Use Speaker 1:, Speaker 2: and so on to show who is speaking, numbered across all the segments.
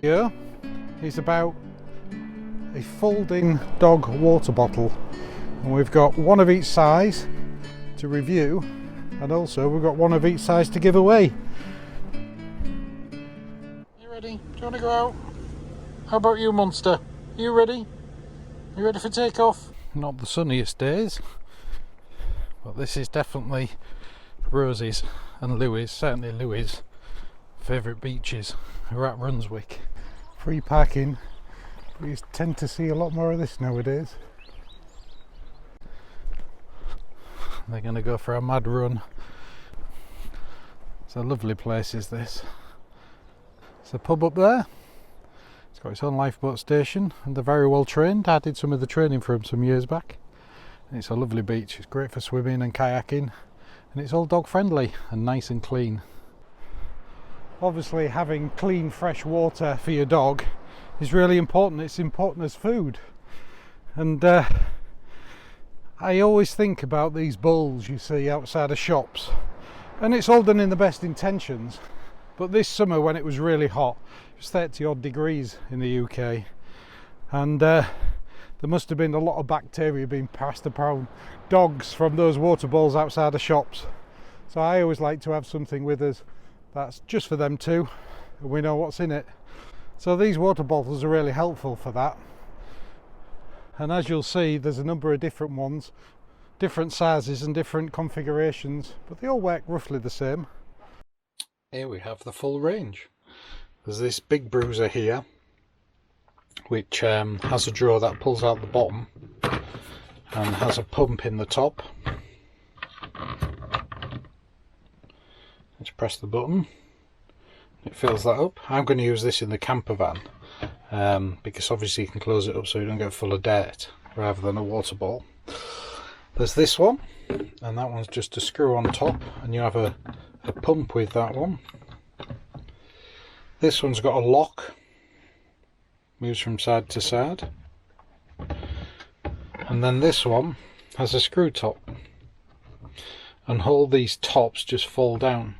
Speaker 1: Here is about a folding dog water bottle, and we've got one of each size to review, and also we've got one of each size to give away. You ready? Do you want to go out? How about you, monster? Are you ready? Are you ready for takeoff? Not the sunniest days, but this is definitely Rosie's and Louis', certainly Louis' favourite beaches. We're at Brunswick. Free parking. We tend to see a lot more of this nowadays. They're going to go for a mad run. It's a lovely place, is this. It's a pub up there. It's got its own lifeboat station, and they're very well trained. I did some of the training for them some years back. And it's a lovely beach. It's great for swimming and kayaking, and it's all dog friendly and nice and clean. Obviously, having clean, fresh water for your dog is really important. It's important as food. And I always think about these bowls you see outside of shops, and it's all done in the best intentions. But this summer, when it was really hot, it was 30 odd degrees in the UK, and there must have been a lot of bacteria being passed around dogs from those water bowls outside of shops. So I always like to have something with us that's just for them too, and we know what's in it. So these water bottles are really helpful for that. And as you'll see, there's a number of different ones, different sizes and different configurations, but they all work roughly the same. Here we have the full range. There's this big bruiser here, which has a drawer that pulls out the bottom and has a pump in the top. Just press the button, it fills that up. I'm going to use this in the camper van because obviously you can close it up so you don't get full of dirt rather than a water ball. There's this one, and that one's just a screw on top, and you have a pump with that one. This one's got a lock, moves from side to side, and then this one has a screw top, and all these tops just fall down.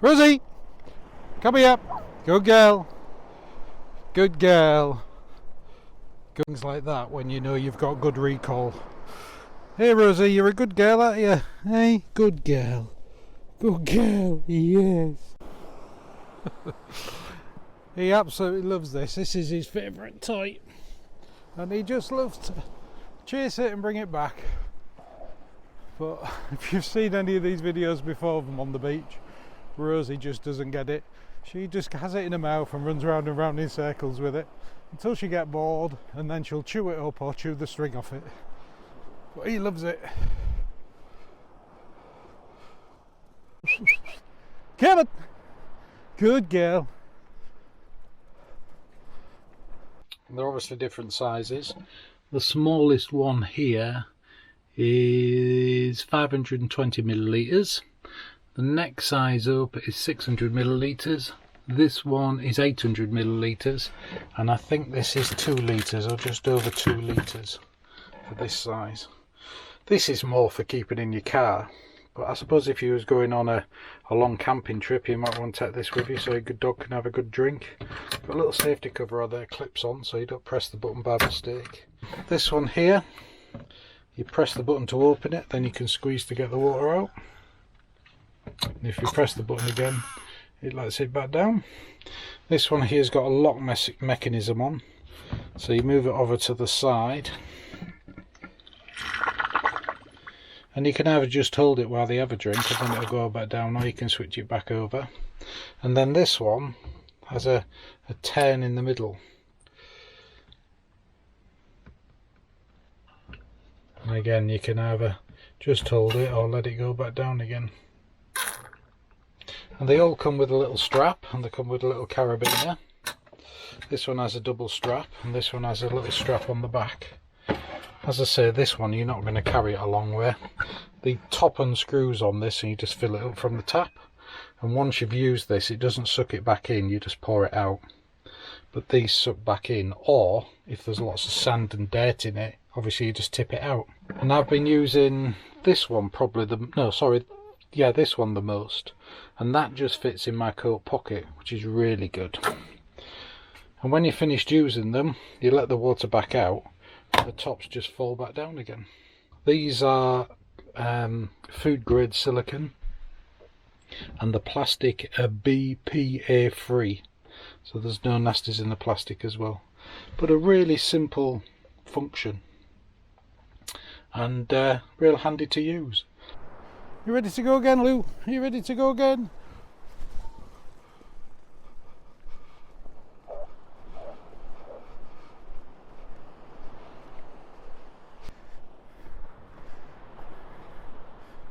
Speaker 1: Rosie, come here. Good girl. Good girl. Things like that when you know you've got good recall. Hey Rosie, you're a good girl, aren't you? Hey, good girl. Good girl, yes. He absolutely loves this. This is his favourite toy. And he just loves to chase it and bring it back. But if you've seen any of these videos before of them on the beach, Rosie just doesn't get it. She just has it in her mouth and runs round and round in circles with it until she gets bored, and then she'll chew it up or chew the string off it. But he loves it. Kevin! Good girl. They're obviously different sizes. The smallest one here is 520 millilitres. The next size up is 600 millilitres. This one is 800 millilitres, and I think this is 2 litres or just over 2 litres for this size. This is more for keeping in your car, but I suppose if you was going on a long camping trip, you might want to take this with you so your good dog can have a good drink. Got a little safety cover on there, clips on, so you don't press the button by mistake. This one here, you press the button to open it, then you can squeeze to get the water out. And if you press the button again, it lets it back down. This one here's got a lock mechanism on, so you move it over to the side, and you can either just hold it while they have a drink and then it'll go back down, or you can switch it back over. And then this one has a turn in the middle, and again you can either just hold it or let it go back down again. And they all come with a little strap, and they come with a little carabiner. This one has a double strap, and this one has a little strap on the back. As I say, this one you're not going to carry it a long way. The top unscrews on this, and you just fill it up from the tap. And once you've used this, it doesn't suck it back in, you just pour it out. But these suck back in, or if there's lots of sand and dirt in it, obviously you just tip it out. And I've been using this one probably this one the most, and that just fits in my coat pocket, which is really good. And when you're finished using them, you let the water back out, the tops just fall back down again. These are food grade silicone, and the plastic are BPA free, so there's no nasties in the plastic as well, but a really simple function and real handy to use. You ready to go again, Lou? Are you ready to go again?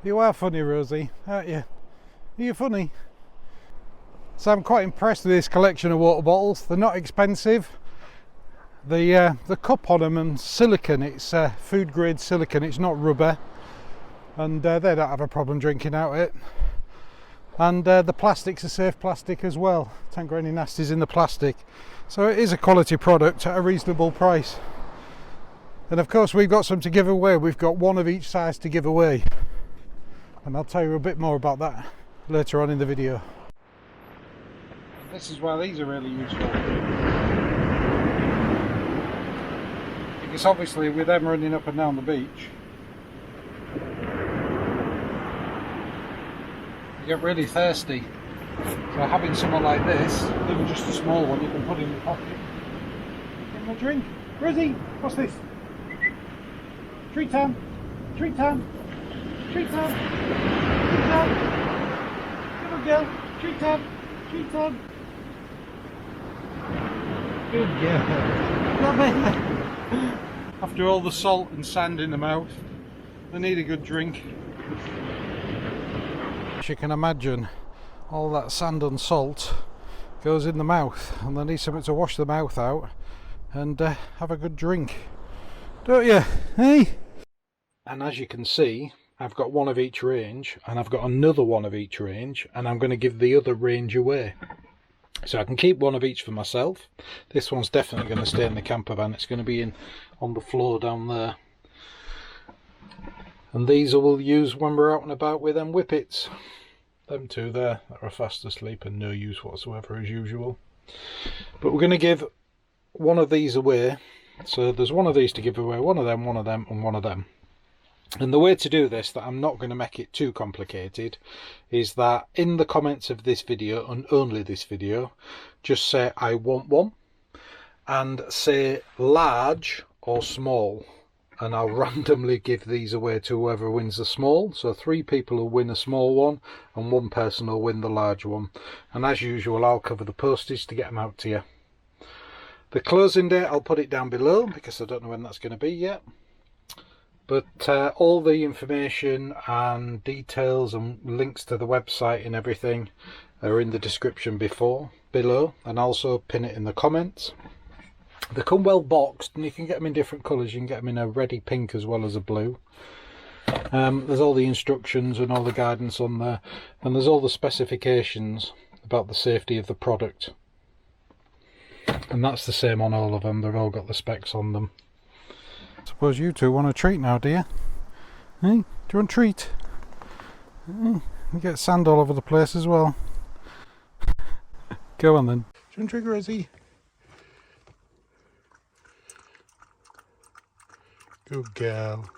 Speaker 1: You are funny, Rosie, aren't you? Are you funny? So I'm quite impressed with this collection of water bottles. They're not expensive. The cup on them and silicone, it's food grade silicone, it's not rubber, and they don't have a problem drinking out it. And the plastic's a safe plastic as well, don't got any nasties in the plastic, so it is a quality product at a reasonable price. And of course we've got some to give away. We've got one of each size to give away, and I'll tell you a bit more about that later on in the video. This is why these are really useful, because obviously with them running up and down the beach, you get really thirsty. So having someone like this, even just a small one, you can put in your pocket, give them a drink. Rosie, what's this? Treat time, treat time, treat time, treat time. Come on, girl, treat time, treat time. Good girl. Love it. After all the salt and sand in the mouth, they need a good drink. As you can imagine, all that sand and salt goes in the mouth, and they need something to wash the mouth out and have a good drink, don't you? Hey? And as you can see, I've got one of each range, and I've got another one of each range, and I'm going to give the other range away. So I can keep one of each for myself. This one's definitely going to stay in the camper van. It's going to be on the floor down there. And these I will use when we're out and about with them Whippets. Them two there that are fast asleep and no use whatsoever as usual. But we're going to give one of these away. So there's one of these to give away, one of them, and one of them. And the way to do this, that I'm not going to make it too complicated, is that in the comments of this video, and only this video, just say I want one, and say large or small, and I'll randomly give these away to whoever wins the small. So 3 people will win a small one, and 1 person will win the large one. And as usual, I'll cover the postage to get them out to you. The closing date, I'll put it down below, because I don't know when that's going to be yet. But all the information and details and links to the website and everything are in the description below, and also pin it in the comments. They come well boxed, and you can get them in different colours. You can get them in a reddy pink as well as a blue. There's all the instructions and all the guidance on there, and there's all the specifications about the safety of the product. And that's the same on all of them. They've all got the specs on them. Suppose you two want a treat now, do you? Hey, do you want a treat? Hey, you get sand all over the place as well. Go on then. Do you want a treat, Rosie? Good girl.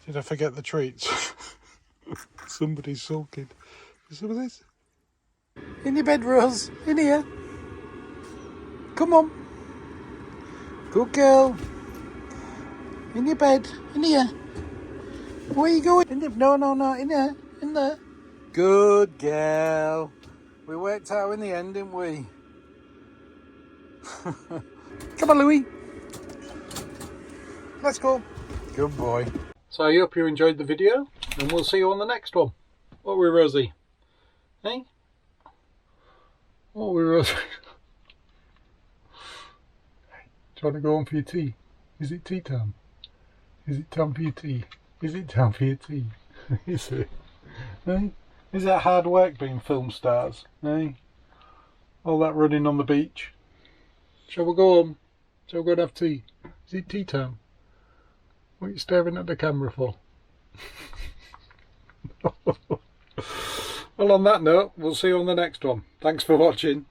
Speaker 1: Did I forget the treats? Somebody's sulking. Some of this? In your bed, Rose. In here. Come on. Good girl. In your bed. In here. Where are you going? In the, no. In there. In there. Good girl. We worked out in the end, didn't we? Come on, Louie. Let's go. Good boy. So I hope you enjoyed the video, and we'll see you on the next one. What were we, Rosie? Hey? What were we, Rosie? Do you want to go on for your tea? Is it tea time? Is it time for your tea? Is it time for your tea? Is it? Hey? Is that hard work being film stars? Hey? All that running on the beach? Shall we go home? So we're going to have tea. Is it tea time? What are you staring at the camera for? Well, on that note, we'll see you on the next one. Thanks for watching.